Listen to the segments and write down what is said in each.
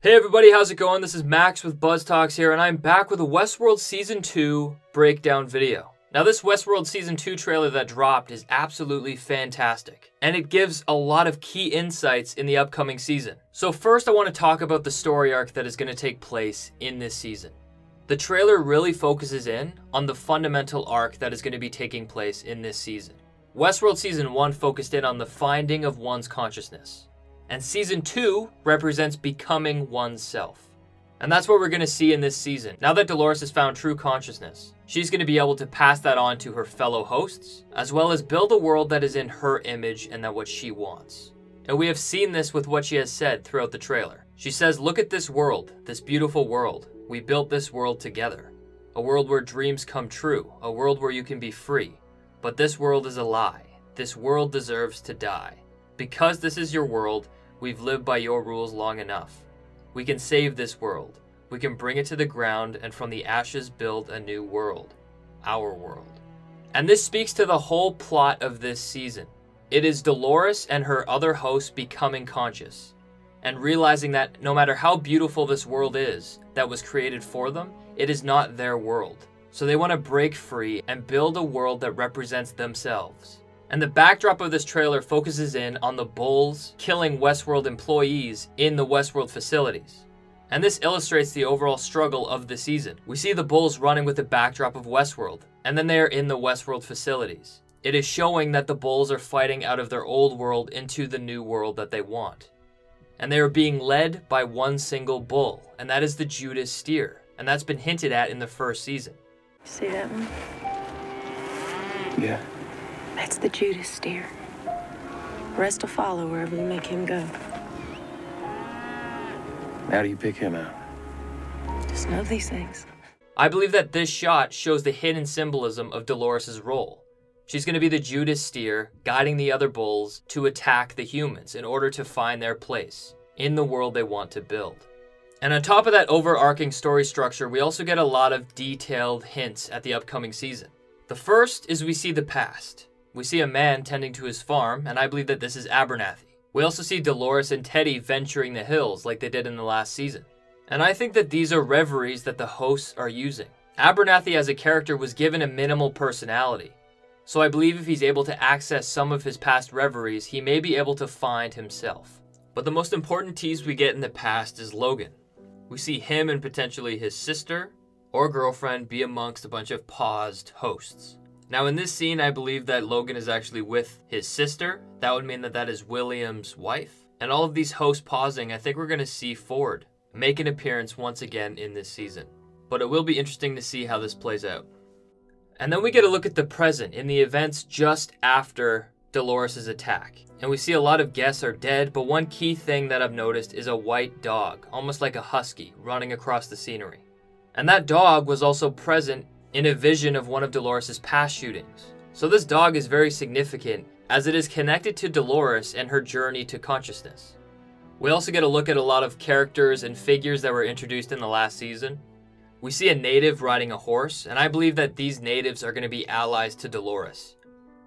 Hey everybody, how's it going? This is Max with BuzzTox here, and I'm back with a Westworld Season 2 breakdown video. Now this Westworld Season 2 trailer that dropped is absolutely fantastic, and it gives a lot of key insights in the upcoming season. So first I want to talk about the story arc that is going to take place in this season. The trailer really focuses in on the fundamental arc that is going to be taking place in this season. Westworld Season 1 focused in on the finding of one's consciousness. And Season 2 represents becoming oneself. And that's what we're going to see in this season. Now that Dolores has found true consciousness, she's going to be able to pass that on to her fellow hosts, as well as build a world that is in her image and that what she wants. And we have seen this with what she has said throughout the trailer. She says, "Look at this world, this beautiful world. We built this world together. A world where dreams come true, a world where you can be free. But this world is a lie. This world deserves to die. Because this is your world, we've lived by your rules long enough. We can save this world. We can bring it to the ground and from the ashes build a new world. Our world." And this speaks to the whole plot of this season. It is Dolores and her other hosts becoming conscious and realizing that no matter how beautiful this world is that was created for them, it is not their world. So they want to break free and build a world that represents themselves. And the backdrop of this trailer focuses in on the bulls killing Westworld employees in the Westworld facilities. And this illustrates the overall struggle of the season. We see the bulls running with the backdrop of Westworld, and then they are in the Westworld facilities. It is showing that the bulls are fighting out of their old world into the new world that they want. And they are being led by one single bull, and that is the Judas steer. And that's been hinted at in the first season. See that one? Yeah. That's the Judas steer. The rest will follow wherever you make him go. How do you pick him out? Just know these things. I believe that this shot shows the hidden symbolism of Dolores' role. She's going to be the Judas steer, guiding the other bulls to attack the humans in order to find their place in the world they want to build. And on top of that overarching story structure, we also get a lot of detailed hints at the upcoming season. The first is we see the past. We see a man tending to his farm, and I believe that this is Abernathy. We also see Dolores and Teddy venturing the hills like they did in the last season. And I think that these are reveries that the hosts are using. Abernathy as a character was given a minimal personality. So I believe if he's able to access some of his past reveries, he may be able to find himself. But the most important tease we get in the past is Logan. We see him and potentially his sister or girlfriend be amongst a bunch of paused hosts. Now in this scene, I believe that Logan is actually with his sister. That would mean that that is William's wife. And all of these hosts pausing, I think we're going to see Ford make an appearance once again in this season. But it will be interesting to see how this plays out. And then we get a look at the present in the events just after Dolores' attack. And we see a lot of guests are dead, but one key thing that I've noticed is a white dog, almost like a husky, running across the scenery. And that dog was also present in a vision of one of Dolores' past shootings. So this dog is very significant as it is connected to Dolores and her journey to consciousness. We also get a look at a lot of characters and figures that were introduced in the last season. We see a native riding a horse, and I believe that these natives are going to be allies to Dolores.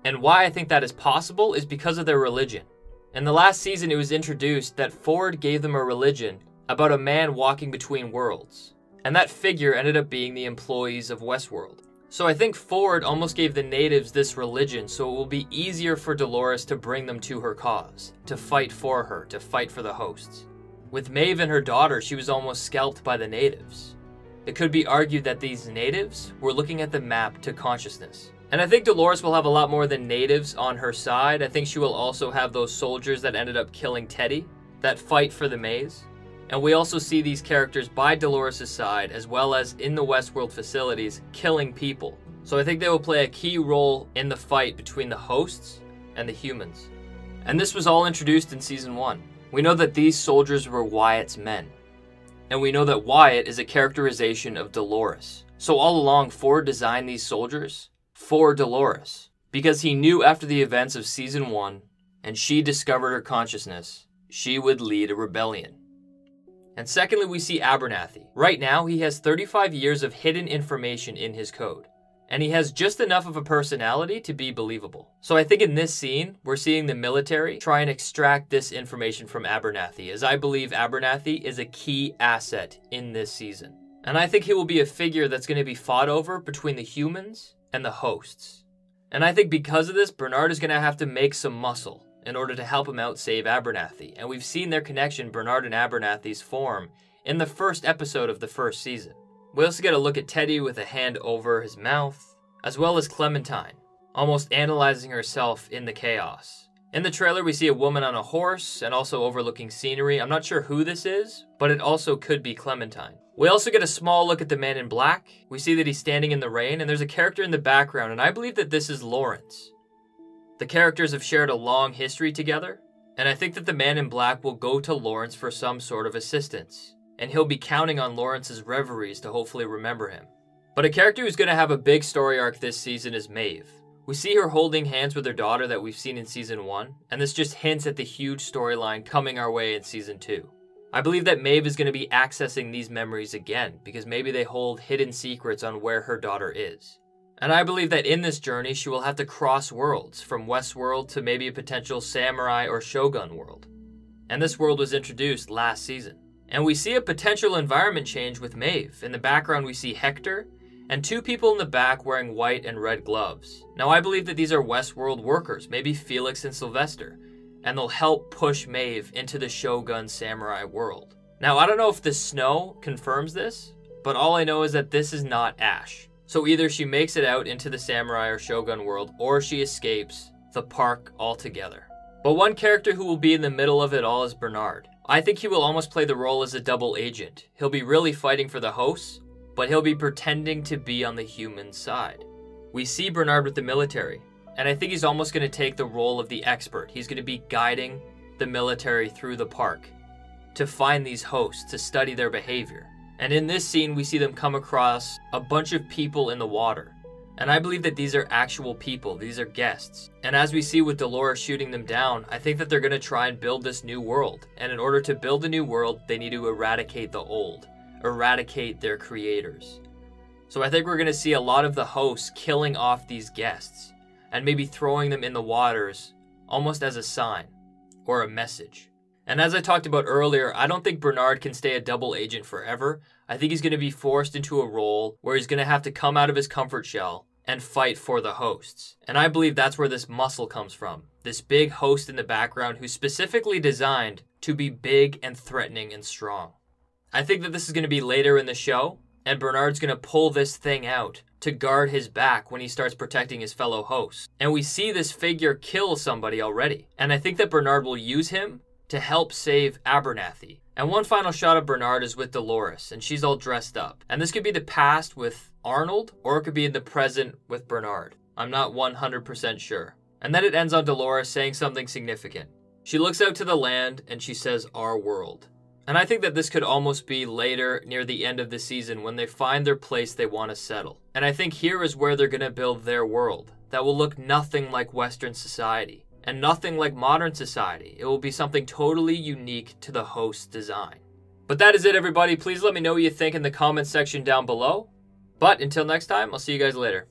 And why I think that is possible is because of their religion. In the last season, it was introduced that Ford gave them a religion about a man walking between worlds. And that figure ended up being the employees of Westworld. So I think Ford almost gave the natives this religion so it will be easier for Dolores to bring them to her cause, to fight for her, to fight for the hosts. With Maeve and her daughter, she was almost scalped by the natives. It could be argued that these natives were looking at the map to consciousness. And I think Dolores will have a lot more than natives on her side. I think she will also have those soldiers that ended up killing Teddy, that fight for the maze. And we also see these characters by Dolores' side, as well as in the Westworld facilities, killing people. So I think they will play a key role in the fight between the hosts and the humans. And this was all introduced in Season 1. We know that these soldiers were Wyatt's men. And we know that Wyatt is a characterization of Dolores. So all along, Ford designed these soldiers for Dolores. Because he knew after the events of Season 1, and she discovered her consciousness, she would lead a rebellion. And secondly, we see Abernathy. Right now, he has 35 years of hidden information in his code. and he has just enough of a personality to be believable. So I think in this scene, we're seeing the military try and extract this information from Abernathy, as I believe Abernathy is a key asset in this season. And I think he will be a figure that's going to be fought over between the humans and the hosts. And I think because of this, Bernard is going to have to make some muscle in order to help him out save Abernathy. And we've seen their connection, Bernard and Abernathy's, form in the first episode of the first season. We also get a look at Teddy with a hand over his mouth, as well as Clementine, almost analyzing herself in the chaos. In the trailer, we see a woman on a horse and also overlooking scenery. I'm not sure who this is, but it also could be Clementine. We also get a small look at the man in black. We see that he's standing in the rain, and there's a character in the background, and I believe that this is Lawrence. The characters have shared a long history together, and I think that the man in black will go to Lawrence for some sort of assistance, and he'll be counting on Lawrence's reveries to hopefully remember him. But a character who's going to have a big story arc this season is Maeve. We see her holding hands with her daughter that we've seen in Season 1, and this just hints at the huge storyline coming our way in Season 2. I believe that Maeve is going to be accessing these memories again, because maybe they hold hidden secrets on where her daughter is. And I believe that in this journey, she will have to cross worlds, from Westworld to maybe a potential samurai or shogun world. And this world was introduced last season. And we see a potential environment change with Maeve. In the background, we see Hector, and two people in the back wearing white and red gloves. Now, I believe that these are Westworld workers, maybe Felix and Sylvester, and they'll help push Maeve into the shogun samurai world. Now, I don't know if the snow confirms this, but all I know is that this is not Ash. So either she makes it out into the samurai or shogun world, or she escapes the park altogether. But one character who will be in the middle of it all is Bernard. I think he will almost play the role as a double agent. He'll be really fighting for the hosts, but he'll be pretending to be on the human side. We see Bernard with the military, and I think he's almost going to take the role of the expert. He's going to be guiding the military through the park to find these hosts, to study their behavior. And in this scene, we see them come across a bunch of people in the water. And I believe that these are actual people. These are guests. And as we see with Dolores shooting them down, I think that they're going to try and build this new world. And in order to build a new world, they need to eradicate the old. Eradicate their creators. So I think we're going to see a lot of the hosts killing off these guests and maybe throwing them in the waters almost as a sign or a message. And as I talked about earlier, I don't think Bernard can stay a double agent forever. I think he's going to be forced into a role where he's going to have to come out of his comfort shell and fight for the hosts. And I believe that's where this muscle comes from. This big host in the background who's specifically designed to be big and threatening and strong. I think that this is going to be later in the show, and Bernard's going to pull this thing out to guard his back when he starts protecting his fellow hosts. And we see this figure kill somebody already. And I think that Bernard will use him to help save Abernathy. And one final shot of Bernard is with Dolores, and she's all dressed up. And this could be the past with Arnold, or it could be in the present with Bernard. I'm not 100% sure. And then it ends on Dolores saying something significant. She looks out to the land, and she says, "Our world." And I think that this could almost be later near the end of the season when they find their place they want to settle. And I think here is where they're going to build their world that will look nothing like Western society and nothing like modern society. It will be something totally unique to the host's design. But that is it, everybody. Please let me know what you think in the comments section down below. But until next time, I'll see you guys later.